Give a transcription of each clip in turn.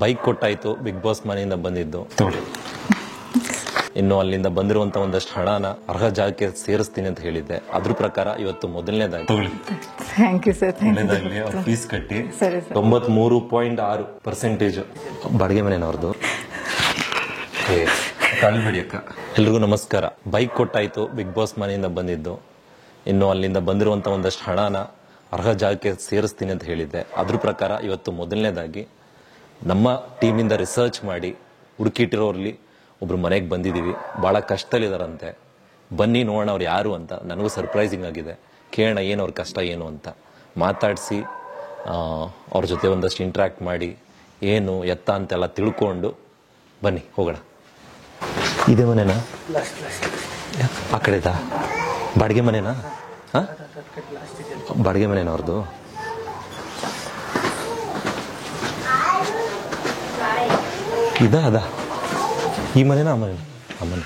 Bike ಕೊಟ್ಟಾಯ್ತು, big boss ಮನೆಯಿಂದ ಬಂದಿದ್ದು ಇನ್ನು ಅಲ್ಲಿಂದ ಬಂದಿರುವಂತ ಒಂದಷ್ಟು ಹಣನ ಅರ್ಹ ಜಾಗಕ್ಕೆ ಸೇರಿಸ್ತೀನಿ ಅಂತ ಹೇಳಿದ್ದೆ. ಅದ್ರ ಪ್ರಕಾರ ಇವತ್ತು ಮೊದಲನೇದಾಗಿ ಥ್ಯಾಂಕ್ ಯು ಸರ್. ಫೀಸ್ ಕಟ್ಟಿ 93.6% ಬಾಡಿಗೆ ಮನೆಯವ್ರದ್ದು. ಕಾಲ್ಬೇಡಿ ಅಕ್ಕ. ಎಲ್ರಿಗೂ ನಮಸ್ಕಾರ. ಬೈಕ್ ಕೊಟ್ಟಾಯ್ತು, ಬಿಗ್ ಬಾಸ್ ಮನೆಯಿಂದ ಬಂದಿದ್ದು ಇನ್ನು ಅಲ್ಲಿಂದ ಬಂದಿರುವಂತ ಒಂದಷ್ಟು ಹಣನ ಅರ್ಹ ಜಾಗಕ್ಕೆ ಸೇರಿಸ್ತೀನಿ ಅಂತ ಹೇಳಿದ್ದೆ. ಅದ್ರ ಪ್ರಕಾರ ಇವತ್ತು ಮೊದಲನೇದಾಗಿ ನಮ್ಮ ಟೀಮಿಂದ ರಿಸರ್ಚ್ ಮಾಡಿ ಹುಡುಕಿಟ್ಟಿರೋರ್ಲಿ ಒಬ್ರು ಮನೆಗೆ ಬಂದಿದ್ದೀವಿ. ಭಾಳ ಕಷ್ಟದಲ್ಲಿದ್ದಾರಂತೆ. ಬನ್ನಿ ನೋಡೋಣ ಅವ್ರು ಯಾರು ಅಂತ. ನನಗೂ ಸರ್ಪ್ರೈಸಿಂಗ್ ಆಗಿದೆ. ಕೇಳೋಣ ಏನು ಅವ್ರ ಕಷ್ಟ ಏನು ಅಂತ ಮಾತಾಡಿಸಿ ಅವ್ರ ಜೊತೆ ಒಂದಷ್ಟು ಇಂಟ್ರ್ಯಾಕ್ಟ್ ಮಾಡಿ ಏನು ಎತ್ತ ಅಂತೆಲ್ಲ ತಿಳ್ಕೊಂಡು ಬನ್ನಿ ಹೋಗೋಣ. ಇದೇ ಮನೆನಾ? ಆ ಕಡೆದಾ? ಬಾಡಿಗೆ ಮನೆನಾ? ಹಾಂ, ಬಾಡಿಗೆ ಮನೆನಾ ಅವ್ರದ್ದು? ಅದ ಈ ಮನೆನಾ? ಆ ಮನೆ? ಆ ಮನೆ.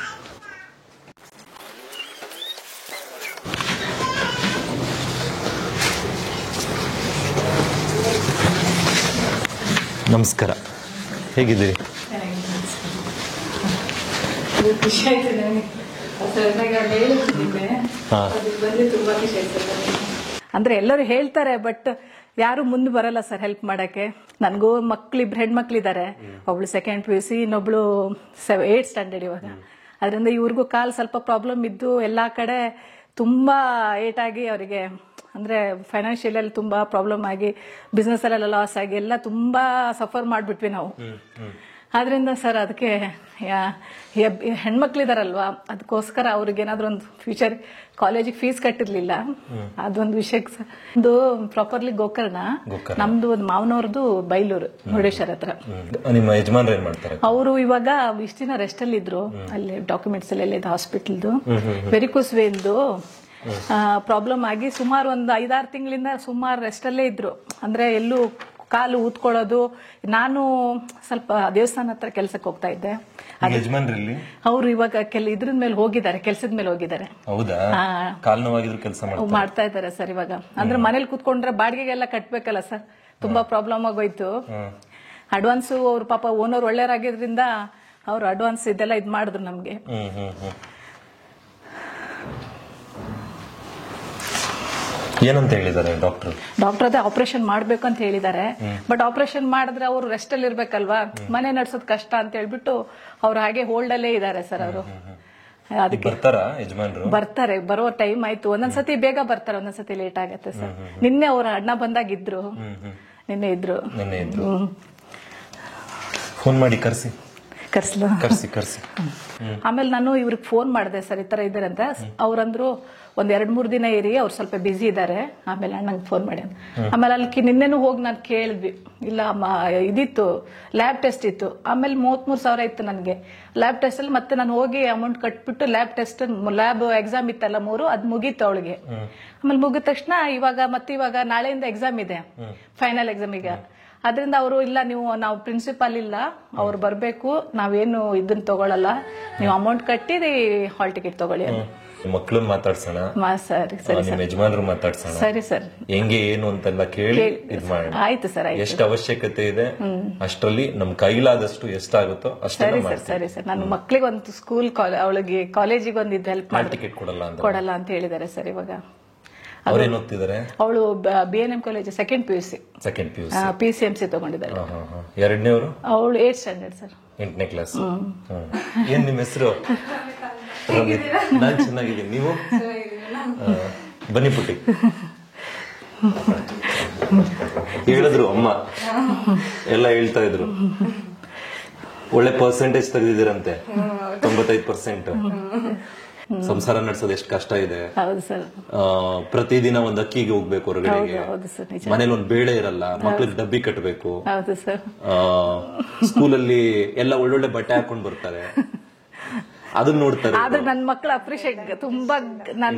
ನಮಸ್ಕಾರ, ಹೇಗಿದ್ದೀರಿ? ಖುಷಿ ಆಯ್ತು ನನಗೆ. ಅಂದ್ರೆ ಎಲ್ಲರೂ ಹೇಳ್ತಾರೆ, ಬಟ್ ಯಾರು ಮುಂದೆ ಬರಲ್ಲ ಸರ್ ಹೆಲ್ಪ್ ಮಾಡಕ್ಕೆ. ನನಗೂ ಇಬ್ರು ಹೆಣ್ಮಕ್ಳಿದ್ದಾರೆ. ಒಬ್ಳು ಸೆಕೆಂಡ್ PUC, ಇನ್ನೊಬ್ಳು 8th ಸ್ಟ್ಯಾಂಡರ್ಡ್ ಇವಾಗ. ಅದರಿಂದ ಇವ್ರಿಗೂ ಕಾಲ್ ಸ್ವಲ್ಪ ಪ್ರಾಬ್ಲಮ್ ಇದ್ದು ಎಲ್ಲಾ ಕಡೆ ತುಂಬಾ ಏಟಾಗಿ ಅವರಿಗೆ ಅಂದ್ರೆ ಫೈನಾನ್ಷಿಯಲ್ ಅಲ್ಲಿ ತುಂಬಾ ಪ್ರಾಬ್ಲಮ್ ಆಗಿ ಬಿಸ್ನೆಸ್ ಅಲ್ಲೆಲ್ಲ ಲಾಸ್ ಆಗಿ ಎಲ್ಲ ತುಂಬಾ ಸಫರ್ ಮಾಡ್ಬಿಟ್ವಿ ನಾವು. ಆದ್ರಿಂದ ಸರ್ ಅದಕ್ಕೆ ಹೆಣ್ಮಕ್ಳಿದಾರಲ್ವಾ, ಅದಕ್ಕೋಸ್ಕರ ಅವ್ರಿಗೆ ಏನಾದ್ರು ಒಂದು ಫ್ಯೂಚರ್ ಕಾಲೇಜಿಗೆ ಫೀಸ್ ಕಟ್ಟಿರ್ಲಿಲ್ಲ. ಅದೊಂದು ವಿಷಯಕ್ಕೆ ಒಂದು ಪ್ರಾಪರ್ಲಿ ಗೋಕರ್ಣ, ನಮ್ದು ಒಂದು ಮಾವನವ್ರದ್ದು ಬೈಲೂರು ಮುರುಡೇಶ್ವರ ಹತ್ರ. ನಿಮ್ಮ ಯಜಮಾನ್ರು ಏನ್ ಮಾಡ್ತಾರೆ? ಅವರು ಇವಾಗ ಇಷ್ಟ ದಿನ ರೆಸ್ಟ್ ಅಲ್ಲಿ ಇದ್ರು. ಅಲ್ಲಿ ಡಾಕ್ಯುಮೆಂಟ್ಸ್ ಎಲ್ಲ ಹಾಸ್ಪಿಟಲ್ದು ವೆರಿಕೋಸ್ ವೇನ್ದು ಪ್ರಾಬ್ಲಮ್ ಆಗಿ ಸುಮಾರು ಒಂದು 5-6 ತಿಂಗಳಿಂದ ಸುಮಾರು ರೆಸ್ಟ್ ಅಲ್ಲೇ ಇದ್ರು. ಅಂದ್ರೆ ಎಲ್ಲೂ ಕಾಲು ಊದ್ಕೊಳ್ಳೋದು. ನಾನು ಸ್ವಲ್ಪ ದೇವಸ್ಥಾನ ಹತ್ರ ಕೆಲ್ಸಕ್ಕೆ ಹೋಗ್ತಾ ಇದ್ದೆ. ಅವರು ಇವಾಗ ಇದ್ರ ಮೇಲೆ ಹೋಗಿದ್ದಾರೆ, ಕೆಲ್ಸದ ಮೇಲೆ ಹೋಗಿದ್ದಾರೆ. ಮಾಡ್ತಾ ಇದ್ದಾರೆ ಸರ್ ಇವಾಗ. ಅಂದ್ರೆ ಮನೇಲಿ ಕೂತ್ಕೊಂಡ್ರೆ ಬಾಡಿಗೆಗೆಲ್ಲ ಕಟ್ಬೇಕಲ್ಲ ಸರ್, ತುಂಬಾ ಪ್ರಾಬ್ಲಮ್ ಆಗೋಯ್ತು. ಅಡ್ವಾನ್ಸ್ ಅವ್ರ ಪಾಪ ಓನರ್ ಒಳ್ಳೆಯರಾಗಿದ್ರಿಂದ ಅವ್ರು ಅಡ್ವಾನ್ಸ್ ಇದೆಲ್ಲ ಇದ್ ಮಾಡಿದ್ರು ನಮ್ಗೆ. ಏನಂತ ಹೇಳಿದ್ದಾರೆ ಡಾಕ್ಟರ್? ಅದೇ ಆಪರೇಷನ್ ಮಾಡ್ಬೇಕು ಅಂತ ಹೇಳಿದ್ದಾರೆ. ಬಟ್ ಆಪರೇಷನ್ ಮಾಡಿದ್ರೆ ಅವರು ರೆಸ್ಟ್ ಅಲ್ಲಿ ಇರ್ಬೇಕಲ್ವಾ, ಮನೆ ನಡ್ಸೋದ್ ಕಷ್ಟ ಅಂತ ಹೇಳ್ಬಿಟ್ಟು ಅವ್ರು ಹಾಗೆ ಹೋಲ್ಡ್ ಅಲ್ಲೇ ಇದ್ದಾರೆ ಸರ್. ಅವರು ಅದಕ್ಕೆ ಬರ್ತಾರೆ, ಬರೋ ಟೈಮ್ ಆಯ್ತು. ಒಂದೊಂದ್ಸತಿ ಬೇಗ ಬರ್ತಾರೆ, ಒಂದೊಂದ್ಸತಿ ಲೇಟ್ ಆಗತ್ತೆ ಸರ್. ನಿನ್ನೆ ಅವ್ರ ಅಣ್ಣ ಬಂದಾಗ ಇದ್ರು, ನಿನ್ನೆ ಇದ್ರು. ಫೋನ್ ಮಾಡಿ ಕರ್ಸಿ. ಆಮೇಲೆ ನಾನು ಇವ್ರಿಗೆ ಫೋನ್ ಮಾಡಿದೆ ಸರ್, ಈ ತರ ಇದ್ದಾರೆ ಅಂತ. ಅವ್ರಂದ್ರು ಒಂದ್ 2-3 ದಿನ ಇರಿ, ಅವ್ರು ಸ್ವಲ್ಪ ಬಿಸಿ ಇದ್ದಾರೆ, ಆಮೇಲೆ ಅಣ್ಣಂಗೆ ಫೋನ್ ಮಾಡಿ. ಆಮೇಲೆ ಅಲ್ಲಿ ನಿನ್ನೆನೂ ಹೋಗಿ ನಾನು ಕೇಳಿದ್ವಿ. ಇಲ್ಲ ಇದಿತ್ತು, ಲ್ಯಾಬ್ ಟೆಸ್ಟ್ ಇತ್ತು. ಆಮೇಲೆ 33,000 ಇತ್ತು ನನಗೆ ಲ್ಯಾಬ್ ಟೆಸ್ಟ್ ಅಲ್ಲಿ. ಮತ್ತೆ ನಾನು ಹೋಗಿ ಅಮೌಂಟ್ ಕಟ್ಬಿಟ್ಟು ಲ್ಯಾಬ್ ಎಕ್ಸಾಮ್ ಇತ್ತಲ್ಲ 3, ಅದ್ ಮುಗೀತು ಅವಳಿಗೆ. ಆಮೇಲೆ ಮುಗಿದ ತಕ್ಷಣ ಇವಾಗ ನಾಳೆಯಿಂದ ಎಕ್ಸಾಮ್ ಇದೆ, ಫೈನಲ್ ಎಕ್ಸಾಮ್. ಈಗ ಅದರಿಂದ ಅವರು ಇಲ್ಲ, ನಾವು ಪ್ರಿನ್ಸಿಪಾಲ್ ಇಲ್ಲ, ಅವ್ರು ಬರ್ಬೇಕು, ನಾವೇನು ಇದನ್ನ ತಗೊಳಲ್ಲ, ನೀವು ಅಮೌಂಟ್ ಕಟ್ಟಿ ಹಾಲ್ ಟಿಕೆಟ್ ತಗೊಳ್ಳಿ. ಮಕ್ಕಳು ಮಾತಾಡ್ಸೋಣ, ಯಜಮಾನ್ರು ಮಾತಾಡ್ಸೋಣ, ಸರಿ ಸರ್, ಹೆಂಗೆ ಏನು ಅಂತೆಲ್ಲ ಕೇಳಿ ಇದ್ ಮಾಡೋಣ. ಆಯ್ತು ಸರ್. ಎಷ್ಟು ಅವಶ್ಯಕತೆ ಇದೆ ಅಷ್ಟರಲ್ಲಿ ನಮ್ ಕೈಲಾದಷ್ಟು ಎಷ್ಟಾಗುತ್ತೋ ಅಷ್ಟೇ. ಸರಿ ಸರ್. ನಾನು ಮಕ್ಳಿಗೆ ಒಂದು ಸ್ಕೂಲ್, ಅವಳಿಗೆ ಕಾಲೇಜಿಗೆ ಒಂದು ಇದು ಹೆಲ್ಪ್ ಮಾಡಿ ಟಿಕೆಟ್ ಕೊಡಲ್ಲ ಅಂತ ಹೇಳಿದ್ದಾರೆ ಸರ್. ಇವಾಗ ಅವ್ರೇನ್ ಓದ್ತಿದ್ದಾರೆ? ಅವಳು BNM college second PUC PCMC ತಗೊಂಡಿದ್ದಾರೆ. ಎರಡನೇವರು? ಅವಳು 8th ಸ್ಟ್ಯಾಂಡರ್ಡ್ ಸರ್, 8ನೇ ಕ್ಲಾಸ್. ಏನ್ ನಿಮ್ಮ ಹೆಸರು? ನಾನ್ ಚೆನ್ನಾಗಿದ್ದೀನಿ, ನೀವು? ಬನ್ನಿ ಪುಟ್ಟಿ. ಹೇಳಿದ್ರು ಅಮ್ಮ ಎಲ್ಲ ಹೇಳ್ತಾ ಇದ್ರು, ಒಳ್ಳೆ ಪರ್ಸೆಂಟೇಜ್ ತೆಗೆದಿದ್ದೀರಂತೆ, 95%. ಸಂಸಾರ ನಡೆಸೋದು ಎಷ್ಟು ಕಷ್ಟ ಇದೆ. ಪ್ರತಿದಿನ ಒಂದ್ ಅಕ್ಕಿಗೆ ಹೋಗ್ಬೇಕು ಹೊರಗಡೆಗೆ, ಮನೇಲಿ ಒಂದ್ ಬೇಳೆ ಇರಲ್ಲ, ಮಕ್ಳಿಗೆ ಡಬ್ಬಿ ಕಟ್ಟಬೇಕು, ಸ್ಕೂಲಲ್ಲಿ ಎಲ್ಲ ಒಳ್ಳೊಳ್ಳೆ ಬಟ್ಟೆ ಹಾಕೊಂಡ್ ಬರ್ತಾರೆ, ಅದನ್ನ ನೋಡ್ತಾರೆ. ಆದ್ರೆ ನನ್ ಮಕ್ಳು ಅಪ್ರಿಶಿಯೇಟ್ ತುಂಬಾ, ನಾನು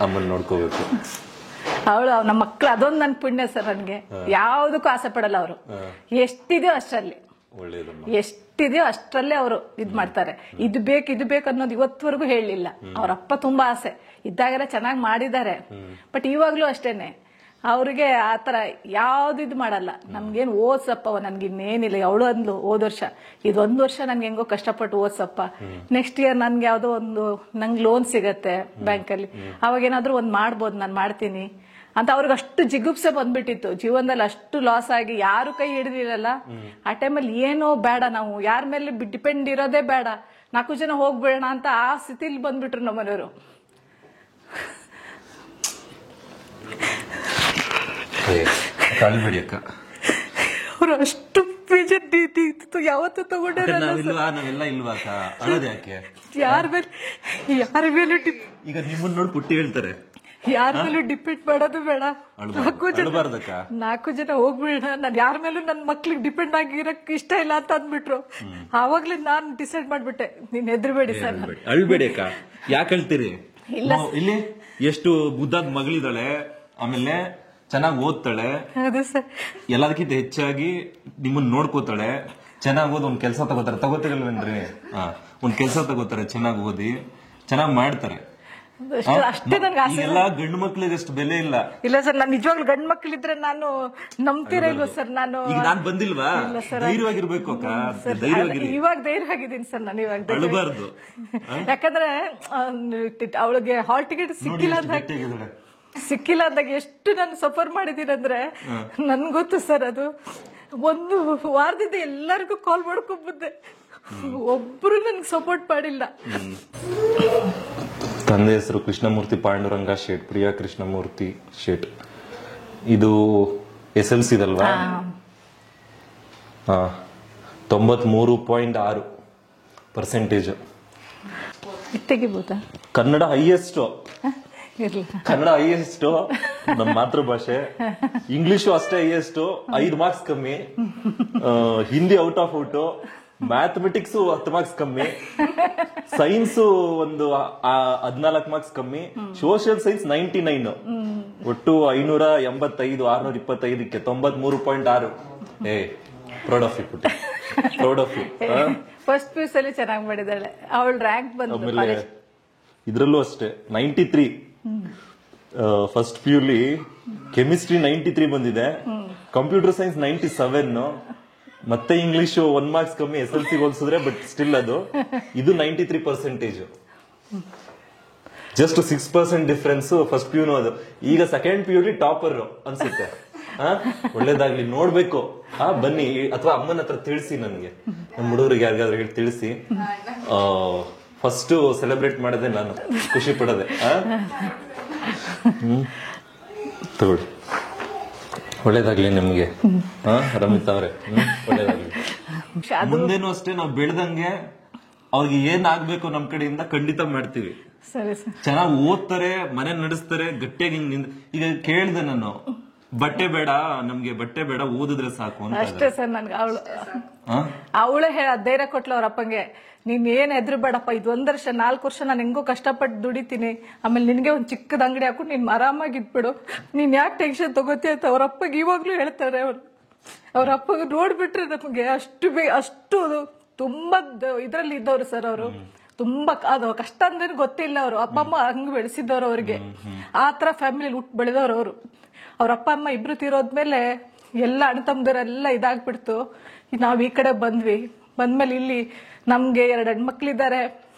ಅಮ್ಮನ್ ನೋಡ್ಕೋಬೇಕು. ಅವಳು ನಮ್ಮ ಮಕ್ಳು ಅದೊಂದು ನನ್ ಪುಣ್ಯ ಸರ್. ನನ್ಗೆ ಯಾವ್ದಕ್ಕೂ ಆಸೆ ಪಡಲ್ಲ. ಅವರು ಎಷ್ಟಿದೆಯೋ ಅಷ್ಟರಲ್ಲಿ, ಎಷ್ಟಿದೆಯೋ ಅಷ್ಟರಲ್ಲೇ ಅವರು ಇದ್ ಮಾಡ್ತಾರೆ. ಇದು ಬೇಕು ಅನ್ನೋದು ಇವತ್ತವರೆಗೂ ಹೇಳಲಿಲ್ಲ. ಅವ್ರಪ್ಪ ತುಂಬಾ ಆಸೆ ಇದ್ದಾಗೆಲ್ಲ ಚೆನ್ನಾಗಿ ಮಾಡಿದ್ದಾರೆ. ಬಟ್ ಇವಾಗ್ಲೂ ಅಷ್ಟೇನೆ, ಅವ್ರಿಗೆ ಆತರ ಯಾವ್ದು ಇದು ಮಾಡಲ್ಲ. ನಮ್ಗೇನು ಓದ್ಸಪ್ಪ ನನ್ಗೆ ಇನ್ನೇನಿಲ್ಲ. ಅವಳು ಅಂದ್ಲು ಹೋದ ವರ್ಷ, ಇದೊಂದು ವರ್ಷ ನನ್ಗೆ ಹೆಂಗೋ ಕಷ್ಟಪಟ್ಟು ಓದ್ಸಪ್ಪ, ನೆಕ್ಸ್ಟ್ ಇಯರ್ ನನ್ಗೆ ಯಾವ್ದೋ ಒಂದು ನಂಗೆ ಲೋನ್ ಸಿಗತ್ತೆ ಬ್ಯಾಂಕಲ್ಲಿ, ಅವಾಗೇನಾದ್ರೂ ಒಂದ್ ಮಾಡ್ಬೋದು, ನಾನು ಮಾಡ್ತೀನಿ ಅಂತ. ಅವ್ರಿಗೆ ಅಷ್ಟು ಜಿಗುಪ್ಸೆ ಬಂದ್ಬಿಟ್ಟಿತ್ತು, ಜೀವನದಲ್ಲಿ ಅಷ್ಟು ಲಾಸ್ ಆಗಿ ಯಾರು ಕೈ ಹಿಡಿದಿರಲ್ಲ. ಆ ಟೈಮಲ್ಲಿ ಏನೋ ಬೇಡ, ನಾವು ಯಾರ ಮೇಲೆ ಡಿಪೆಂಡ್ ಇರೋದೇ ಬೇಡ, 4 ಜನ ಹೋಗ್ಬೇಡ ಅಂತ ಆ ಸ್ಥಿತಿಲಿ ಬಂದ್ಬಿಟ್ರು ನಮ್ಮ ಮನೆಯವರು. ಕಳ್ಬೇಡಿ ಅಕ್ಕ, ಅವ್ರು ಅಷ್ಟು ಬೇಜಾರ್ ಯಾವತ್ತೂ ತಗೊಂಡಿರಲ್ಲ. ನಾವೆಲ್ಲ ಇಲ್ವಾ ಅಕ್ಕ? ಅಳೋದು ಯಾಕೆ? ಯಾರ ಮೇಲೂ ಈಗ ನಿಮ್ಮನ್ನ ನೋಡಿ ಪುಟ್ಟಿ ಹೇಳ್ತಾರೆ, ಯಾರ ಮೇಲೂ ಡಿಪೆಂಡ್ ಮಾಡೋದು ಬೇಡ, 4 ಜನ ಹೋಗ್ಬೇಡ, ನಾನ್ ಯಾರ ಮೇಲೂ ನನ್ನ ಮಕ್ಳಿಗೆ ಡಿಪೆಂಡ್ ಆಗಿರಕ್ ಇಷ್ಟ ಇಲ್ಲ ಅಂತ ಅಂದ್ಬಿಟ್ರು. ಆವಾಗ್ಲೇ ನಾನ್ ಡಿಸೈಡ್ ಮಾಡ್ಬಿಟ್ಟೆ, ನೀನ್ ಹೆದ್ರಬೇಡಿ ಸರ್. ಅಳ್ಬೇಡಿ ಅಕ್ಕ. ಯಾಕೆ ಹೇಳ್ತೀರಿ? ಇಲ್ಲಿ ಎಷ್ಟು ಮುದ್ದಾದ ಮಗಳಿದ್ದಾಳೆ, ಆಮೇಲೆ ಚೆನ್ನಾಗಿ ಓದ್ತಾಳೆ, ಎಲ್ಲದಕ್ಕಿಂತ ಹೆಚ್ಚಾಗಿ ನಿಮ್ಮನ್ನ ನೋಡ್ಕೋತಾಳೆ, ಚೆನ್ನಾಗಿ ಓದಿ ಒಂದ್ ಕೆಲಸ ತಗೋತಿರಲ್ವೇನ್ರಿ? ಒಂದ್ ಕೆಲಸ ತಗೋತಾರೆ, ಚೆನ್ನಾಗಿ ಓದಿ ಚೆನ್ನಾಗಿ ಮಾಡ್ತಾರೆ. ಅಷ್ಟೇ ನನ್ಗೆ ಆಸೆ. ಎಲ್ಲ ಗಂಡು ಮಕ್ಳಿಗೆ ಅಷ್ಟು ಬೆಲೆ ಇಲ್ಲ. ಇಲ್ಲ ಸರ್, ನಾನು ನಿಜವಾಗ್ಲೂ ಗಂಡು ಮಕ್ಳಿದ್ರೆ ನಾನು ನಂಬ್ತೀರ ಇಲ್ವ ಸರ್? ನಾನು ಬಂದಿಲ್ವಾ? ಧೈರ್ಯವಾಗಿರ್ಬೇಕು ಅಕ್ಕ, ಧೈರ್ಯವಾಗಿರಿ. ಇವಾಗ ಧೈರ್ಯವಾಗಿದ್ದೀನಿ ಸರ್ ನಾನು, ಇವಾಗ ಅಳಬಾರ್ದು. ಯಾಕಂದ್ರೆ ಅವಳಿಗೆ ಹಾಲ್ ಟಿಕೆಟ್ ಸಿಕ್ಕಿಲ್ಲ ಅಂದಾಗ ಎಷ್ಟು ನಾನು ಸಫರ್ ಮಾಡಿದೀನಿ ಅಂದ್ರೆ ನನ್ ಗೊತ್ತು ಸರ್. ಅದು ಒಂದು ವಾರದಿಂದ ಎಲ್ಲರಿಗೂ ಕಾಲ್ ಮಾಡ್ಕೊಂಡ್ ಬಂದೆ, ಒಬ್ರು ನನ್ಗೆ ಸಪೋರ್ಟ್ ಮಾಡಿಲ್ಲ. ತಂದೆ ಹೆಸರು ಕೃಷ್ಣಮೂರ್ತಿ ಪಾಂಡುರಂಗ ಶೇಟ್, ಪ್ರಿಯಾ ಕೃಷ್ಣಮೂರ್ತಿ ಶೇಟ್. ಇದು SLC ದಲ್ವಾ? 93.6%. ತೆಗಿಬೋದಾ? ಕನ್ನಡ ಹೈಯೆಸ್ಟ್, ಕನ್ನಡ ಹೈಯೆಸ್ಟ್, ನಮ್ಮ ಮಾತೃಭಾಷೆ. ಇಂಗ್ಲಿಷು ಅಷ್ಟೇ ಹೈಯೆಸ್ಟ್, 5 ಮಾರ್ಕ್ಸ್ ಕಮ್ಮಿ. Hindi out of out, mathematics 10 marks ಕಮ್ಮಿ, ಸೈನ್ಸ್ ಒಂದು 14 ಮಾರ್ಕ್ಸ್ ಕಮ್ಮಿ, ಸೋಷಿಯಲ್ ಸೈನ್ಸ್ 99. ಒಟ್ಟು 585, 625ಕ್ಕೆ 93.6. ಪ್ರೌಡ್ ಆಫ್ ಯು ಪುಟ್ಟಿ, proud of you. First PUC ಅಲ್ಲಿ ಚೆನ್ನಾಗಿ ಮಾಡಿದಾಳೆ, ಅವಳ ರ್ಯಾಂಕ್ ಬಂತು. ಆಮೇಲೆ ಇದ್ರಲ್ಲೂ ಅಷ್ಟೇ 93. ಫಸ್ಟ್ PUಲಿ ಕೆಮಿಸ್ಟ್ರಿ 93 ಬಂದಿದೆ, ಕಂಪ್ಯೂಟರ್ ಸೈನ್ಸ್ 97, ಮತ್ತೆ ಇಂಗ್ಲಿಷ್ 1 ಮಾರ್ಕ್ಸ್ ಕಮ್ಮಿ SLC ಹೋಲಿಸಿದ್ರೆ, ಬಟ್ ಸ್ಟಿಲ್ ಅದು ಇದು 93%. ಜಸ್ಟ್ 6% ಡಿಫ್ರೆನ್ಸ್ ಫಸ್ಟ್ PUನು ಅದು. ಈಗ ಸೆಕೆಂಡ್ PUಲಿ ಟಾಪರ್ ಅನ್ಸುತ್ತೆ. ಒಳ್ಳೇದಾಗ್ಲಿ, ನೋಡ್ಬೇಕು. ಬನ್ನಿ, ಅಥವಾ ಅಮ್ಮನ ಹತ್ರ ತಿಳಿಸಿ, ನನ್ಗೆ ನಮ್ಮ ಹುಡುಗರಿಗೆ ಯಾರಿಗಾದ್ರೂ ಹೇಳಿ ತಿಳಿಸಿ. ಫಸ್ಟ್ ಸೆಲೆಬ್ರೇಟ್ ಮಾಡದೆ ನಾನು, ಖುಷಿ ಪಡೋದೆ. ತಗೊಳ್ಳಿ, ಒಳ್ಳೇದಾಗ್ಲಿ ನಿಮ್ಗೆ. ರಮಿತಾ ಅವ್ರೆ, ಒಳ್ಳೇದಾಗ್ಲಿ. ಮುಂದೇನು ಅಷ್ಟೇ, ನಾವು ಬೆಳೆದಂಗೆ ಅವ್ರಿಗೆ ಏನ್ ಆಗ್ಬೇಕು ನಮ್ ಕಡೆಯಿಂದ ಖಂಡಿತ ಮಾಡ್ತೀವಿ. ಚೆನ್ನಾಗಿ ಓದ್ತಾರೆ, ಮನೆ ನಡೆಸ್ತಾರೆ, ಗಟ್ಟಿಯಾಗಿ. ಈಗ ಕೇಳಿದೆ ನಾನು, ಬಟ್ಟೆ ಬೇಡ ನಮ್ಗೆ, ಬಟ್ಟೆ ಬೇಡ, ಓದಿದ್ರೆ ಸಾಕು ಅಂತ. ಅಷ್ಟೇ ಸರ್, ನನ್ಗೆ ಅವಳೇ ಧೈರ್ಯ ಕೊಟ್ಲ ಅವ್ರ ಅಪ್ಪಂಗೆ, ನೀನ್ ಏನ್ ಹೆದ್ರು ಬೇಡಪ್ಪ, ಇದು 1 ವರ್ಷ 4 ವರ್ಷ ನಾನು ಹೆಂಗೋ ಕಷ್ಟಪಟ್ಟು ದುಡಿತೀನಿ, ಆಮೇಲೆ ನಿನ್ಗೆ ಒಂದ್ ಚಿಕ್ಕದ ಅಂಗಡಿ ಹಾಕೊಂಡು ನೀನ್ ಆರಾಮಾಗಿ ಇದ್ಬಿಡು, ನೀನ್ ಯಾಕೆ ಟೆನ್ಷನ್ ತಗೋತೀಯ ಅಂತ ಅವ್ರ ಅಪ್ಪಗೆ ಇವಾಗ್ಲೂ ಹೇಳ್ತಾರೆ. ಅವ್ರ ಅಪ್ಪಗೆ ನೋಡ್ಬಿಟ್ರೆ ನಮ್ಗೆ ಅಷ್ಟು ತುಂಬಾ ಇದ್ರಲ್ಲಿ ಇದ್ದವ್ರು ಸರ್ ಅವರು. ತುಂಬಾ ಅದು ಕಷ್ಟ ಅಂದ್ರೆ ಗೊತ್ತಿಲ್ಲ. ಅವರು ಅಪ್ಪ ಅಮ್ಮ ಹಂಗ್ ಬೆಳೆಸಿದವ್ರು, ಅವ್ರಿಗೆ ಆ ತರ ಫ್ಯಾಮಿಲಿ ಹುಟ್ಟು ಬೆಳೆದವ್ರು ಅವರು. ಅವ್ರ ಅಪ್ಪ ಅಮ್ಮ ಇಬ್ರು ತೀರೋದ್ಮೇಲೆ ಎಲ್ಲ ಅಣ್ಣ ತಮ್ಮದವರೆಲ್ಲ ಇದಾಗ್ಬಿಡ್ತು. ನಾವ್ ಈ ಕಡೆ ಬಂದ್ಮೇಲೆ ಇಲ್ಲಿ ನಮ್ಗೆ 2 ಹೆಣ್ಮಕ್ಳಿದ್ದಾರೆ.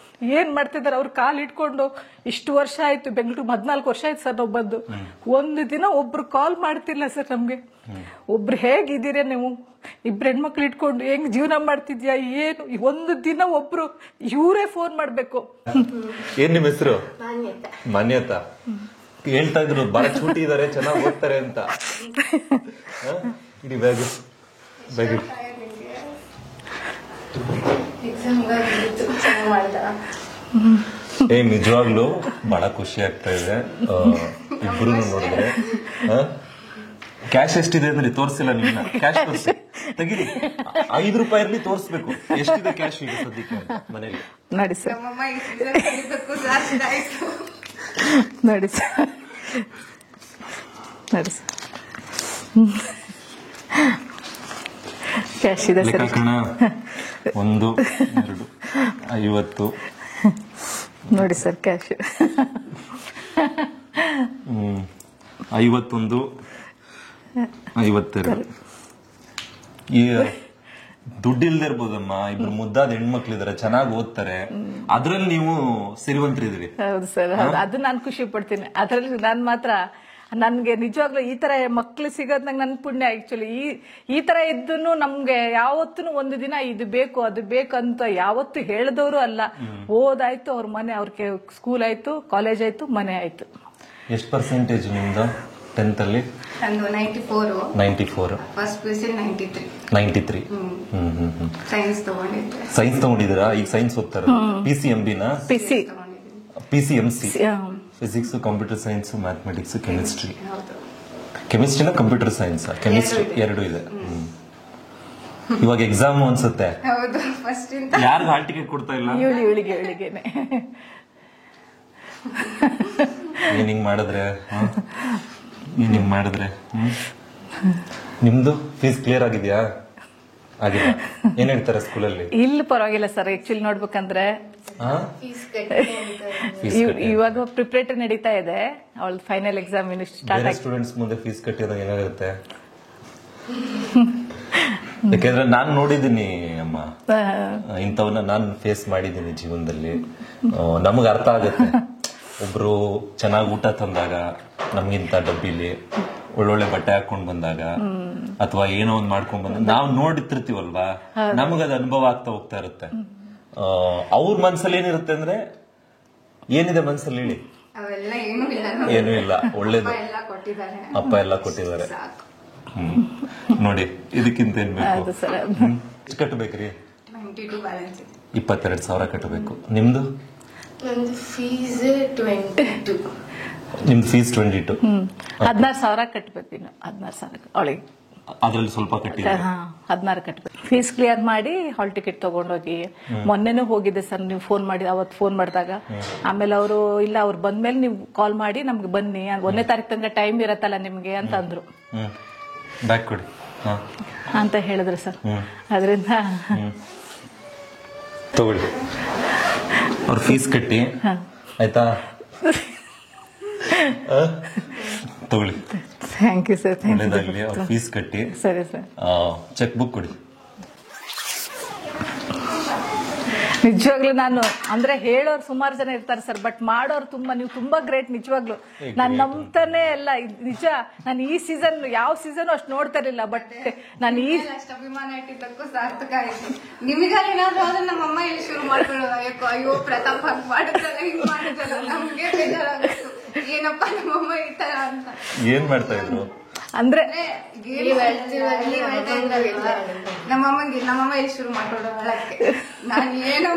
ಏನ್ ಮಾಡ್ತಿದಾರೆ ಅವ್ರು ಕಾಲ್ ಇಟ್ಕೊಂಡು. ಇಷ್ಟು ವರ್ಷ ಆಯ್ತು, ಬೆಂಗಳೂರು 14 ವರ್ಷ ಆಯ್ತು ಸರ್ ನಾವು ಬಂದು. ಒಂದು ದಿನ ಒಬ್ರು ಕಾಲ್ ಮಾಡ್ತಿಲ್ಲ ಸರ್ ನಮ್ಗೆ. ಒಬ್ರು ಹೇಗಿದ್ದೀರ ನೀವು, 2 ಹೆಣ್ಮಕ್ಳು ಇಟ್ಕೊಂಡು ಹೆಂಗ್ ಜೀವನ ಮಾಡ್ತಿದ್ಯಾ, ಏನು ಒಂದು ದಿನ ಒಬ್ರು ಇವರೇ ಫೋನ್ ಮಾಡ್ಬೇಕು. ಏನ್ ನಿಮ್ ಹೆಸರು? ಮಾನ್ಯತಾ. ಹೇಳ್ತಾ ಇದ್ರು ಬಹಳ ಚೂಟಿ ಇದಾರೆ, ಚೆನ್ನಾಗಿ ಓದ್ತಾರೆ ಅಂತ. ಇಡೀ ಬ್ಯಾಗ್ ನಿಜವಾಗ್ಲು ಬಹಳ ಖುಷಿ ಆಗ್ತಾ ಇದೆ ಇಬ್ರು ನೋಡಿದ್ರೆ. ಕ್ಯಾಶ್ ಎಷ್ಟಿದೆ ಅಂದ್ರೆ ತೋರಿಸಿಲ್ಲ, ನಿಮ್ನ ಕ್ಯಾಶ್ ತೋರಿಸಿ, ತೆಗೀರಿ. 5 ರೂಪಾಯಿ ಇರ್ಲಿ, ತೋರಿಸ್ಬೇಕು ಎಷ್ಟಿದೆ ಕ್ಯಾಶ್ ಈಗ ಸದ್ಯಕ್ಕೆ ಮನೇಲಿ. ನೋಡಿ ಸರ್, ನೋಡಿ ಸರ್, ನೋಡಿ ಸರ್, ಕ್ಯಾಶ್ ಇದೆ ಸರ್. 1, 2, 50. ನೋಡಿ ಸರ್ ಕ್ಯಾಶ್. 51, 52 ಈ ದುಡ್ಡಿಲ್ದೇ ಇರ್ಬೋದಮ್ಮ, ಇಬ್ರು ಮುದ್ದಾದ ಹೆಣ್ಮಕ್ಳಿದಾರೆ, ಚೆನ್ನಾಗಿ ಓದ್ತಾರೆ, ಅದ್ರಲ್ಲಿ ನೀವು ಸಿರಿವಂತರಿದ್ರಿ. ಹೌದು ಸರ್, ಅದು ನಾನು ಖುಷಿ ಪಡ್ತೀನಿ. ಅದ್ರಲ್ಲಿ ನಾನು ಮಾತ್ರ ನನ್ಗೆ ನಿಜವಾಗ್ಲೂ ಈ ತರ ಮಕ್ಳು ಸಿಗೋದ್ ನಂಗೆ ನನ್ ಪುಣ್ಯ. ಆಕ್ಚುಲಿ ಈ ತರ ಇದ್ದು ನಮ್ಗೆ ಯಾವತ್ತೂ ಒಂದು ದಿನ ಇದು ಬೇಕು ಅದು ಬೇಕು ಅಂತ ಯಾವತ್ತು ಹೇಳಿದವರು ಅಲ್ಲ. ಓದಾಯ್ತು, ಅವ್ರ ಮನೆ, ಅವ್ರ ಸ್ಕೂಲ್ ಆಯ್ತು, ಕಾಲೇಜ್ ಆಯ್ತು, ಮನೆ ಆಯ್ತು. ಎಷ್ಟು ಪರ್ಸೆಂಟೇಜ್ ನಿಮ್ದು 10th ಅಲ್ಲಿ? 94. First PUC 93. ಸೈನ್ಸ್ ತಗೊಂಡಿದ್ದೆ. ಸೈನ್ಸ್ ತಗೊಂಡಿದ್ದೀರಾ? ಈಗ ಸೈನ್ಸ್ ಓದ್ತಾರ? PCMB-ನಾ? PCMC. Physics, computer science, mathematics, chemistry. ಕೆಮಿಸ್ಟ್ರಿನ ಕಂಪ್ಯೂಟರ್ ಸೈನ್ಸ್? ಕೆಮಿಸ್ಟ್ರಿ ಎರಡು ಇದೆ. ಇವಾಗ ಎಕ್ಸಾಮ್ ಅನ್ಸುತ್ತೆ. ಹೌದು, ಫಸ್ಟ್ ಇಂದ ಯಾರಿಗೂ ಹಾಲ್ ಟಿಕೆಟ್ ಕೊಡ್ತಾ ಇಲ್ಲ? ಇವಳಿಗೆನೆ ಏನ್ ಹಿಂಗ್ ಮಾಡಿದ್ರೆ ನಿಮ್ದು ಫೀಸ್ ಕ್ಲಿಯರ್ ಆಗಿದ್ಯಾ? ಆಗಿಲ್ಲ. ಏನ್ ಹೇಳ್ತಾರೆ ಸ್ಕೂಲಲ್ಲಿ? ಇಲ್ಲಿ ಪರವಾಗಿಲ್ಲ ಸರ್. ಆಕ್ಚುಲಿ ನೋಡ್ಬೇಕಂದ್ರೆ ಇವಾಗ ಪ್ರಿಪರೇಟರಿ ನಡೀತಾ ಇದೆ. ಅವಳ ಫೈನಲ್ ಎಕ್ಸಾಮ್ ಸ್ಟಾರ್ಟ್ ಆಗಿ ಸ್ಟೂಡೆಂಟ್ಸ್ ಮುಂದೆ ಫೀಸ್ ಕಟ್ಟಿದಾಗ ಏನಾಗುತ್ತೆ? ಯಾಕೆಂದ್ರೆ ನಾನ್ ನೋಡಿದ್ದೀನಿ ಅಮ್ಮ, ಇಂಥವನ್ನ ನಾನು ಫೇಸ್ ಮಾಡಿದ್ದೀನಿ ಜೀವನದಲ್ಲಿ. ನಮಗ್ ಅರ್ಥ ಆಗುತ್ತೆ. ಒಬ್ರು ಚೆನ್ನಾಗಿ ಊಟ ತಂದಾಗ, ನಮ್ಗಿಂತ ಡಬ್ಬಿಲಿ ಒಳ್ಳೊಳ್ಳೆ ಬಟ್ಟೆ ಹಾಕೊಂಡ್ ಬಂದಾಗ, ಅಥವಾ ಏನೋ ಒಂದ್ ಮಾಡ್ಕೊಂಡ್ ಬಂದಾಗ ನಾವ್ ನೋಡಿರ್ತೀವಲ್ವಾ, ನಮಗದ ಅನುಭವ ಆಗ್ತಾ ಹೋಗ್ತಾ ಇರುತ್ತೆ. ಅವ್ರ ಮನ್ಸಲ್ಲಿ ಏನಿರುತ್ತೆ ಅಂದ್ರೆ, ಏನಿದೆ ಮನ್ಸಲ್ಲಿ ಹೇಳಿ? ಅವೆಲ್ಲ ಏನೂ ಇಲ್ಲ, ಏನೂ ಇಲ್ಲ, ಒಳ್ಳೇದು, ಎಲ್ಲ ಕೊಟ್ಟಿದ್ದಾರೆ, ಅಪ್ಪ ಎಲ್ಲ ಕೊಟ್ಟಿದ್ದಾರೆ. ನೋಡಿ, ಇದಕ್ಕಿಂತ ಏನ್ ಬೇಕು? ಎಷ್ಟು ಕಟ್ಟಬೇಕ್ರಿ? 22 ಬ್ಯಾಲೆನ್ಸ್ ಇದೆ. 22,000 ಕಟ್ಟಬೇಕು. ನಿಮ್ದು? ನಂದು ಫೀಸ್ 22. ನಿಮ್ದು ಫೀಸ್ 22. 16,000 ಕಟ್ಬೇಕು. ಇನ್ನು 16,000 ಅವಳಿಗೆ. ಅದ್ರಲ್ಲಿ ಸ್ವಲ್ಪ ಕಟ್ಟಿದ್ದಾರೆ. 16 ಕಟ್ಬೇಕು. ಫೀಸ್ ಕ್ಲಿಯರ್ ಮಾಡಿ ಹಾಲ್ ಟಿಕೆಟ್ ತಗೊಂಡೋಗಿ ಮೊನ್ನೆನೂ ಹೋಗಿದ್ದೆ ಸರ್. ನೀವು ಫೋನ್ ಮಾಡಿ, ಅವತ್ತು ಫೋನ್ ಮಾಡಿದಾಗ ಆಮೇಲೆ ಅವರು ಇಲ್ಲ, ಅವ್ರು ಬಂದ್ಮೇಲೆ ನೀವು ಕಾಲ್ ಮಾಡಿ ನಮ್ಗೆ ಬನ್ನಿ, 1ನೇ ತಾರೀಕು ತನಕ ಟೈಮ್ ಇರತ್ತಲ್ಲ ನಿಮ್ಗೆ ಅಂತ ಅಂದ್ರು. ಬ್ಯಾಕ್ ಕೊಡಿ ಅಂತ ಹೇಳಿದ್ರು ಸರ್. ಅದರಿಂದ ತಗೊಳ್ಳಿ, ಅವ್ರ ಫೀಸ್ ಕಟ್ಟಿ ಆಯ್ತಾ? ತಗೊಳ್ಳಿ. Thank you sir. ಒಳ್ಳೇದಾಗ್ಲಿ. ಅವ್ರ ಫೀಸ್ ಕಟ್ಟಿ. ಸರಿ ಸರ್. ಚೆಕ್ ಬುಕ್ ಕೊಡಿ. ನಿಜವಾಗ್ಲೂ ನಾನು ಅಂದ್ರೆ ಹೇಳೋರು ಸುಮಾರು ಜನ ಇರ್ತಾರೆ ಸರ್, ಬಟ್ ಮಾಡೋರು ನೀವು ತುಂಬಾ ಗ್ರೇಟ್. ನಿಜವಾಗ್ಲು ನಾನು ನಂಬ್ತಾನೆ ಎಲ್ಲ. ನಿಜ, ನಾನು ಈ ಸೀಸನ್ ಯಾವ ಸೀಸನ್ ಅಷ್ಟು ನೋಡ್ತಾ ಇರಲಿಲ್ಲ, ಬಟ್ ನಾನು ಅಷ್ಟು ಅಭಿಮಾನ ಇಟ್ಟಿದ್ದಕ್ಕೂ ಸಾರ್ಥಕ ಆಯ್ತು. ನಿಮಗಾರ ಏನಾದ್ರು ಆದ್ರೆ ನಮ್ಮಮ್ಮ ಇಲ್ಲಿ ಶುರು ಮಾಡ್ಕೊಳ್ಳೋದು, ಅಯ್ಯೋ ಪ್ರತಾಪ್ ಹಂಗ್ ಮಾಡಿದ್ರಲ್ಲ, ಹಿಂಗ್ ಮಾಡಿದ್ರಲ್ಲ, ನಮ್ಗೆ ಬೇಜಾರಾಗಿತ್ತು, ಏನಪ್ಪ ನಮ್ಮಮ್ಮ ಈ ತರ ಅಂತ. ಏನ್ ಮಾಡ್ತಾ ಇದ್ರು ಅಂದ್ರೆ ನಮ್ಮಮ್ಮ ಇಲ್ಲಿ ಶುರು ಮಾಡ್ಕೊಳ್ಳೋ ಅಳಕ್ಕೆ. ನಾನು ಏನೋ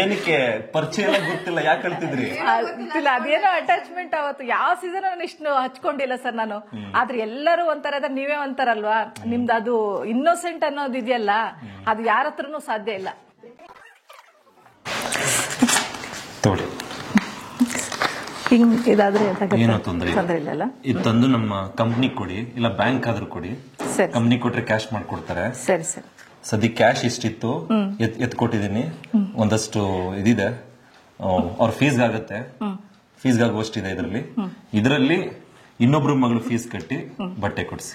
ಏನಕ್ಕೆ ಪರಿಚಯ ಎಲ್ಲ ಗೊತ್ತಿಲ್ಲ, ಯಾಕೆ ಕಳ್ತಿದ್ರಿ? ಗೊತ್ತಿಲ್ಲ, ಅದೇನೋ ಅಟ್ಯಾಚ್ಮೆಂಟ್. ಅವತ್ತು ಯಾವ ಸೀಸನ್ ನಾನು ಇಷ್ಟು ಹಚ್ಕೊಂಡಿಲ್ಲ ಸರ್ ನಾನು. ಆದ್ರೆ ಎಲ್ಲರೂ ಒಂಥರ, ನೀವೇ ಒಂಥರಲ್ವಾ, ನಿಮ್ದು ಅದು ಇನ್ನೋಸೆಂಟ್ ಅನ್ನೋದು ಇದೆಯಲ್ಲ, ಅದು ಯಾರ ಹತ್ರನೂ ಸಾಧ್ಯ ಇಲ್ಲ. ತೋಡಿ ಹಿಂಗ್ ಇದಾದ್ರೆ ಏನೋ ತೊಂದರೆ ಇಲ್ಲ. ಇದು ತಂದು ನಮ್ಮ ಕಂಪ್ನಿ ಕೊಡಿ, ಇಲ್ಲ ಬ್ಯಾಂಕ್ ಆದ್ರೂ ಕೊಡಿ. ಕಂಪ್ನಿ ಕೊಟ್ರೆ ಕ್ಯಾಶ್ ಮಾಡ್ಕೊಡ್ತಾರೆ. ಸರಿ ಸರ್. ಸದ್ಯ ಕ್ಯಾಶ್ ಇಷ್ಟಿತ್ತು, ಎತ್ಕೊಟ್ಟಿದ್ದೀನಿ. ಒಂದಷ್ಟು ಇದಿದೆ, ಅವ್ರ ಫೀಸ್ಗಾಗತ್ತೆ, ಫೀಸ್ಗಾಗುವಷ್ಟಿದೆ ಇದರಲ್ಲಿ ಇನ್ನೊಬ್ರು ಮಗಳು ಫೀಸ್ ಕಟ್ಟಿ ಬಟ್ಟೆ ಕೊಡ್ಸಿ.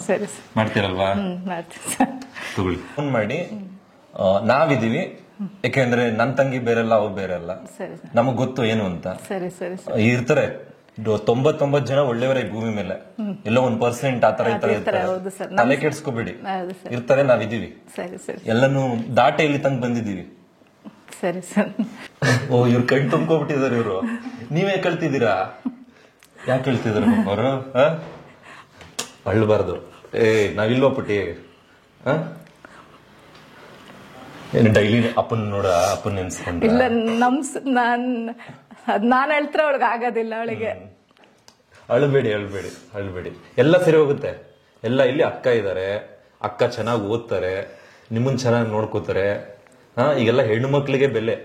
ಸರಿ ಮಾಡ್ತೀರಲ್ವಾ? ತಗೊಳ್ಳಿ. ಫೋನ್ ಮಾಡಿ, ನಾವಿದೀವಿ. ಯಾಕೆಂದ್ರೆ ನನ್ ತಂಗಿ ಬೇರೆಲ್ಲ, ಅವ್ರು ಬೇರೆಲ್ಲ, ನಮಗ್ ಗೊತ್ತು ಏನು ಅಂತ. ಇರ್ತಾರೆ 99 ಜನ ಒಳ್ಳೆಯವರೇ ಈ ಭೂಮಿ ಮೇಲೆ, ಎಲ್ಲೋ 1% ಆತರ ಇರ್ತಾರೆ. ತಲೆ ಕೆಡ್ಸ್ಕೋಬೇಡಿ, ಇರ್ತಾರೆ, ನಾವಿದೀವಿ. ಎಲ್ಲಾನು ದಾಟೆ ಇಲ್ಲಿ ತಂಗ್ ಬಂದಿದೀವಿ. ಸರಿ ಸರ್. ಓ, ಇವ್ರು ಕಣ್ ತುಂಬ್ಕೊಬಿಟ್ಟಿದಾರೆ ಇವ್ರು. ನೀವೇ ಕಳ್ತಿದ್ದೀರಾ? ಯಾಕೆ ಕಳ್ತಿದಾರ ಅವರು? ಅಳ್ಬಾರ್ದು. ನಾವಿಲ್ವಾ ಪುಟ್ಟಿ? ಏನು ಡೈಲಿ ಅಪ್ಪನ್ ನೋಡ, ಅಪ್ಪನ್ ನೆನ್ಸ್ಕೊಂಡ್ರೆ? ಇಲ್ಲ, ನಾನ್ ಹೇಳ್ತಾರೆ ಅವಳಿಗೆ ಆಗೋದಿಲ್ಲ. ಅವಳಿಗೆ ಅಳ್ಬೇಡಿ. ಎಲ್ಲ ಸರಿ ಹೋಗುತ್ತೆ. ಎಲ್ಲ ಇಲ್ಲಿ ಅಕ್ಕ ಇದಾರೆ, ಅಕ್ಕ ಚೆನ್ನಾಗಿ ಓದ್ತಾರೆ, ನಿಮ್ಮನ್ ಚೆನ್ನಾಗಿ ನೋಡ್ಕೋತಾರೆ. ಈಗೆಲ್ಲ ಹೆಣ್ಣು ಮಕ್ಳಿಗೆ ಬೆಲೆ,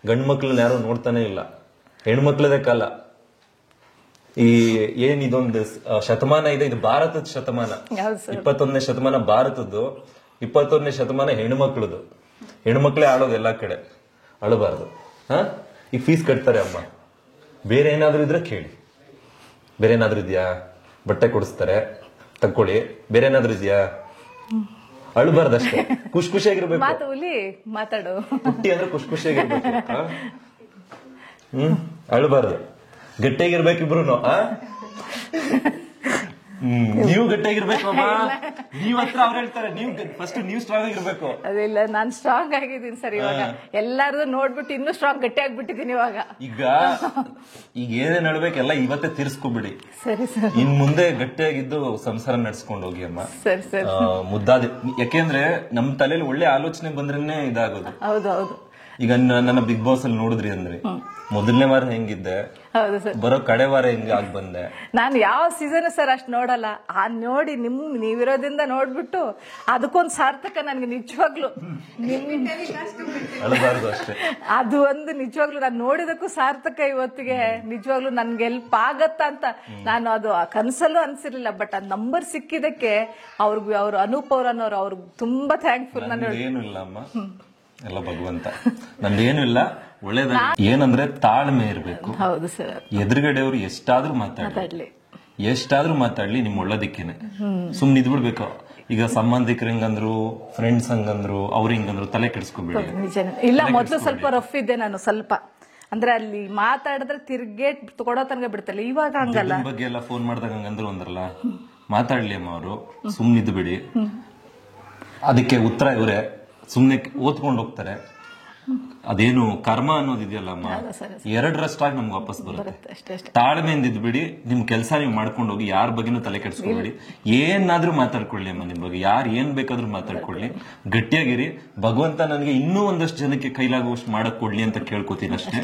ಗಂಡು ಮಕ್ಳನ್ನ ಯಾರು ನೋಡ್ತಾನೆ ಇಲ್ಲ. ಹೆಣ್ಮಕ್ಳದೇ ಕಾಲ. ಇದೊಂದು ಶತಮಾನ ಇದೆ, ಇದು ಭಾರತದ ಶತಮಾನ. 21ನೇ ಶತಮಾನ ಭಾರತದ್ದು, 21ನೇ ಶತಮಾನ ಹೆಣ್ಮಕ್ಳದು. ಹೆಣ್ಮಕ್ಳೇ ಆಡೋದು ಎಲ್ಲಾ ಕಡೆ. ಅಳಬಾರ್ದು. ಈಗ ಫೀಸ್ ಕಟ್ತಾರೆ ಅಮ್ಮ. ಬೇರೆ ಏನಾದ್ರು ಇದ್ರೆ ಕೇಳಿ. ಬೇರೆ ಏನಾದ್ರು ಇದೆಯಾ? ಬಟ್ಟೆ ಕೊಡಿಸ್ತಾರೆ, ತಕ್ಕೊಳ್ಳಿ. ಬೇರೆ ಏನಾದ್ರು ಇದೆಯಾ? ಅಳ್ಬಾರ್ದಷ್ಟೇ, ಖುಷಿಯಾಗಿರ್ಬೇಕು. ಮಾತು ಹುಲಿ ಮಾತಾಡು. ಪುಟ್ಟಿ ಅಂದ್ರೆ ಖುಷಿಯಾಗಿರ್ಬೇಕು. ಅಳ್ಬಾರ್ದು, ಗಟ್ಟಿಯಾಗಿರ್ಬೇಕು ಇಬ್ರು. ನೀವು ಗಟ್ಟಿಯಾಗಿರ್ಬೇಕು ಅಮ್ಮ. ನೀವ್ ಹತ್ರ ಅವ್ರು ಹೇಳ್ತಾರೆ, ನೀವು ಸ್ಟ್ರಾಂಗ್ ಆಗಿರ್ಬೇಕು. ಅದಿಲ್ಲ, ನಾನ್ ಸ್ಟ್ರಾಂಗ್ ಆಗಿದ್ದೀನಿ ಸರ್ ಇವಾಗ. ಎಲ್ಲಾರ್ದು ನೋಡ್ಬಿಟ್ಟು ಇನ್ನೂ ಸ್ಟ್ರಾಂಗ್ ಗಟ್ಟಿ ಆಗ್ಬಿಟ್ಟಿದ್ದೀನಿ ಇವಾಗ. ಈಗ ಏನೇನ್ ಹೇಳ್ಬೇಕೆಲ್ಲ ಇವತ್ತೇ ತೀರ್ಸ್ಕೊಬಿಡಿ. ಸರಿ ಸರ್. ಇನ್ ಮುಂದೆ ಗಟ್ಟಿಯಾಗಿದ್ದು ಸಂಸಾರ ನಡ್ಸ್ಕೊಂಡು ಹೋಗಿ ಅಮ್ಮ. ಸರಿ ಸರ್. ಮುದ್ದಾದ, ಯಾಕೆಂದ್ರೆ ನಮ್ ತಲೆಯಲ್ಲಿ ಒಳ್ಳೆ ಆಲೋಚನೆ ಬಂದ್ರೇನೆ ಇದಾಗೋದು. ಹೌದೌದು. ಈಗ ನನ್ನ ಬಿಗ್ ಬಾಸ್ ಅಲ್ಲಿ ನೋಡಿದ್ರಿ ಅಂದ್ರೆ ಮೊದಲನೇ ವಾರ ಹೆಂಗಿದ್ದೆ, ಹೌದು ಸರ್. ಬರೋ ಕಡೆ ವಾರ ಹೆಂಗ ಆಗಿ ಬಂದೆ. ನಾನು ಯಾವ ಸೀಸನ್ ಸರ್ ಅಷ್ಟು ನೋಡಲ್ಲ. ನೋಡಿ ನೀವಿರೋದ್ರಿಂದ ನೋಡ್ಬಿಟ್ಟು ಅದಕ್ಕೊಂದು ಸಾರ್ಥಕ ನನ್ಗೆ ನಿಜವಾಗ್ಲು. ಅಳಬಾರ್ದು ಅಷ್ಟೇ. ಅದು ಒಂದು ನಿಜವಾಗ್ಲು ನಾನು ನೋಡಿದಕ್ಕೂ ಸಾರ್ಥಕ ಇವತ್ತಿಗೆ. ನಿಜವಾಗ್ಲು ನನ್ಗೆ ಹೆಲ್ಪ್ ಆಗತ್ತ ಅಂತ ನಾನು ಅದು ಕನ್ಸಲ್ಲೂ ಅನ್ಸಿರ್ಲಿಲ್ಲ. ಬಟ್ ಅದ್ ನಂಬರ್ ಸಿಕ್ಕಿದಕ್ಕೆ ಅವ್ರಿಗೆ, ಅವ್ರು ಅನೂಪ್ ಅವ್ರನ್ನೋರು, ಅವ್ರಿಗೆ ತುಂಬಾ ಥ್ಯಾಂಕ್ಫುಲ್. ನಾನು ಏನು ಇಲ್ಲ ಅಮ್ಮ, ಎಲ್ಲ ಭಗವಂತ. ನಂದೇನು ಇಲ್ಲ, ಒಳ್ಳೇದಾಗಿ. ಏನಂದ್ರೆ ತಾಳ್ಮೆ ಇರ್ಬೇಕು. ಹೌದು ಸರ್. ಎದುರುಗಡೆಯವರು ಎಷ್ಟಾದ್ರೂ ಮಾತಾಡ್ಲಿ ನಿಮ್ ಒಳ್ಳೇದಕ್ಕೇನೆ. ಸುಮ್ನೆ ಇದ್ಬಿಡ್ಬೇಕು. ಈಗ ಸಂಬಂಧಿಕರು ಹಿಂಗಂದ್ರು, ಫ್ರೆಂಡ್ಸ್ ಹಂಗಂದ್ರು, ಅವ್ರ ಹಿಂಗಂದ್ರು, ತಲೆ ಕೆಡಿಸ್ಕೊಬೇಡಿ. ಇಲ್ಲ, ಮೊದ್ಲು ಸ್ವಲ್ಪ ರಫ್ ಇದ್ದೆ ನಾನು. ಸ್ವಲ್ಪ ಅಂದ್ರೆ ಅಲ್ಲಿ ಮಾತಾಡಿದ್ರೆ ತಿರ್ಗೇಟ್ ಕೊಡೋ ತನಕ ಬಿಡ್ತಲ್ಲ. ಇವಾಗ ಹಂಗಲ್ಲ. ಬಗ್ಗೆ ಎಲ್ಲ ಫೋನ್ ಮಾಡಿದಾಗ ಹಂಗಂದ್ರು ಅಂದ್ರಲ್ಲ, ಮಾತಾಡ್ಲಿ ಅಮ್ಮ ಅವರು, ಸುಮ್ನಿದ್ದು ಬಿಡಿ. ಅದಕ್ಕೆ ಉತ್ತರ ಇವರೇ ಸುಮ್ನೆ ಓದ್ಕೊಂಡು ಹೋಗ್ತಾರೆ. ಅದೇನು ಕರ್ಮ ಅನ್ನೋದಿದೆಯಲ್ಲ ಅಮ್ಮ, ಎರಡರಷ್ಟಾಗಿ ನಮ್ಗೆ ವಾಪಸ್ ಬರುತ್ತೆ. ತಾಳ್ಮೆಯಿಂದ ಇದ್ಬಿಡಿ, ನಿಮ್ ಕೆಲಸ ನೀವು ಮಾಡ್ಕೊಂಡು ಹೋಗಿ. ಯಾರ ಬಗ್ಗೆನೂ ತಲೆ ಕೆಡಿಸ್ಕೊಬೇಡಿ. ಏನಾದ್ರೂ ಮಾತಾಡ್ಕೊಳ್ಳಿ ಅಮ್ಮ, ನಿಮ್ ಬಗ್ಗೆ ಯಾರು ಏನ್ ಬೇಕಾದ್ರೂ ಮಾತಾಡ್ಕೊಳ್ಳಿ. ಗಟ್ಟಿಯಾಗಿರಿ. ಭಗವಂತ ನನಗೆ ಇನ್ನೂ ಒಂದಷ್ಟು ಜನಕ್ಕೆ ಕೈಲಾಗುವಷ್ಟು ಮಾಡಕ್ ಕೊಡ್ಲಿ ಅಂತ ಕೇಳ್ಕೊತೀನಿ ಅಷ್ಟೇ.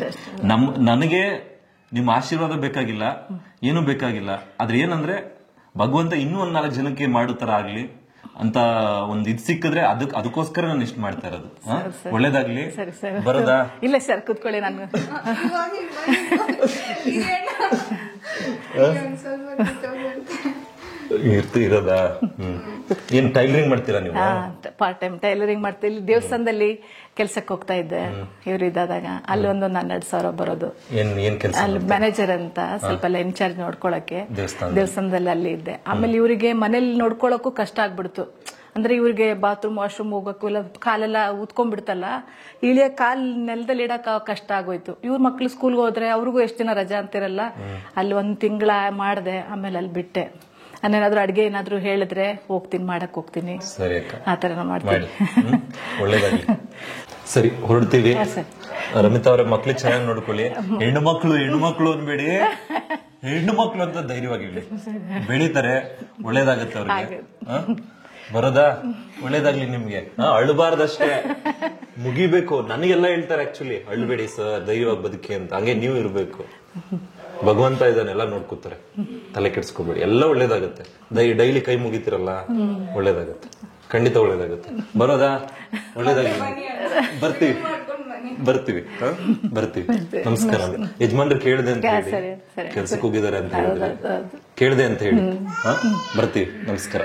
ನನಗೆ ನಿಮ್ ಆಶೀರ್ವಾದ ಬೇಕಾಗಿಲ್ಲ, ಏನೂ ಬೇಕಾಗಿಲ್ಲ. ಆದ್ರೆ ಏನಂದ್ರೆ ಭಗವಂತ ಇನ್ನೂ 4 ಜನಕ್ಕೆ ಮಾಡೋ ತರ ಆಗ್ಲಿ ಅಂತ ಒಂದ್ ಇದ್ ಸಿಕ್ಕಿದ್ರೆ ಅದಕ್ಕೋಸ್ಕರ ನಾನು ಇಷ್ಟ ಮಾಡ್ತಾ ಇರೋದು. ಒಳ್ಳೇದಾಗ್ಲಿ. ಬರೋದಾ? ಇಲ್ಲ ಸರ್, ಕೂತ್ಕೊಳ್ಳಿ. ನಾನು ಇರೋದಾ? ಏನ್ ಟೈಲರಿಂಗ್ ಮಾಡ್ತೀರಾ ನೀವು? ಪಾರ್ಟ್ ಟೈಮ್ ಟೈಲರಿಂಗ್ ಮಾಡ್ತೀವಿ. ದೇವಸ್ಥಾನದಲ್ಲಿ ಕೆಲ್ಸಕ್ಕೆ ಹೋಗ್ತಾ ಇದ್ದೆ ಇವ್ರು ಇದ್ದಾಗ. ಅಲ್ಲಿ ಒಂದು 12,000 ಬರೋದು. ಅಲ್ಲಿ ಮ್ಯಾನೇಜರ್ ಅಂತ ಸ್ವಲ್ಪ ಎಲ್ಲ ಇನ್ಚಾರ್ಜ್ ನೋಡ್ಕೊಳಕ್ಕೆ ದೇವಸ್ಥಾನದಲ್ಲಿ ಅಲ್ಲಿ ಇದ್ದೆ. ಆಮೇಲೆ ಇವರಿಗೆ ಮನೇಲಿ ನೋಡ್ಕೊಳಕ್ಕೂ ಕಷ್ಟ ಆಗ್ಬಿಡ್ತು. ಅಂದ್ರೆ ಇವ್ರಿಗೆ ಬಾತ್ರೂಮ್ ವಾಶ್ರೂಮ್ ಹೋಗಕ್ಕೂ ಇಲ್ಲ, ಕಾಲೆಲ್ಲ ಊದ್ಕೊಂಡ್ಬಿಡ್ತಲ್ಲ, ಇಳಿಯ ಕಾಲ್ ನೆಲದಲ್ಲಿ ಇಡಕ್ ಕಷ್ಟ ಆಗೋಯ್ತು. ಇವ್ರ ಮಕ್ಳು ಸ್ಕೂಲ್ಗೆ ಹೋದ್ರೆ ಅವ್ರಿಗೂ ಎಷ್ಟು ದಿನ ರಜಾ ಅಂತಿರಲ್ಲ. ಅಲ್ಲಿ 1 ತಿಂಗಳ ಮಾಡಿದೆ, ಆಮೇಲೆ ಅಲ್ಲಿ ಬಿಟ್ಟೆ. ನಾನೇನಾದ್ರೂ ಅಡ್ಗೆ ಏನಾದ್ರು ಹೇಳಿದ್ರೆ ಹೋಗ್ತೀನಿ, ಮಾಡಕ್ ಹೋಗ್ತೀನಿ. ಆತರ ಮಾಡ್ತೀನಿ. ಒಳ್ಳೇದಾಗ್ಲಿ. ಸರಿ, ಹೊರಡ್ತೀವಿ. ರಮಿತಾ ಅವರ ಮಕ್ಳಿಗೆ ಚೆನ್ನಾಗಿ ನೋಡ್ಕೊಳ್ಳಿ. ಹೆಣ್ಣು ಮಕ್ಳು ಅನ್ಬೇಡಿ, ಹೆಣ್ಣು ಮಕ್ಳು ಅಂತ ಧೈರ್ಯವಾಗಿ ಬೆಳೀತಾರೆ. ಒಳ್ಳೇದಾಗತ್ತೆ ಅವ್ರಿಗೆ. ಬರೋದಾ? ಒಳ್ಳೇದಾಗ್ಲಿ ನಿಮ್ಗೆ. ಅಳ್ಬಾರ್ದಷ್ಟೇ, ಮುಗಿಬೇಕು. ನನಗೆಲ್ಲ ಹೇಳ್ತಾರೆ ಆಕ್ಚುಲಿ, ಅಳ್ಬೇಡಿ ಸರ್, ಧೈರ್ಯವಾಗಿ ಬದುಕಿ ಅಂತ. ಹಂಗೆ ನೀವು ಇರ್ಬೇಕು. ಭಗವಂತ ಇದನ್ನೆಲ್ಲ ನೋಡ್ಕೋತಾರೆ, ತಲೆ ಕೆಡ್ಸ್ಕೊಬೇಡಿ. ಎಲ್ಲ ಒಳ್ಳೇದಾಗತ್ತೆ. ಡೈಲಿ ಕೈ ಮುಗಿತಿರಲ್ಲ, ಒಳ್ಳೇದಾಗತ್ತೆ. ಖಂಡಿತ ಒಳ್ಳೇದಾಗತ್ತೆ. ಬರೋದಾ? ಒಳ್ಳೇದಾಗಿ. ಬರ್ತೀವಿ. ನಮಸ್ಕಾರ. ಯಜಮಾನ್ರು ಕೇಳಿದೆ ಅಂತ ಹೇಳಿ, ಕೆಲ್ಸಕ್ಕೆ ಹೋಗಿದ್ದಾರೆ ಅಂತ ಹೇಳಿದ್ರೆ ಕೇಳಿದೆ ಅಂತ ಹೇಳಿ. ಬರ್ತೀವಿ. ನಮಸ್ಕಾರ.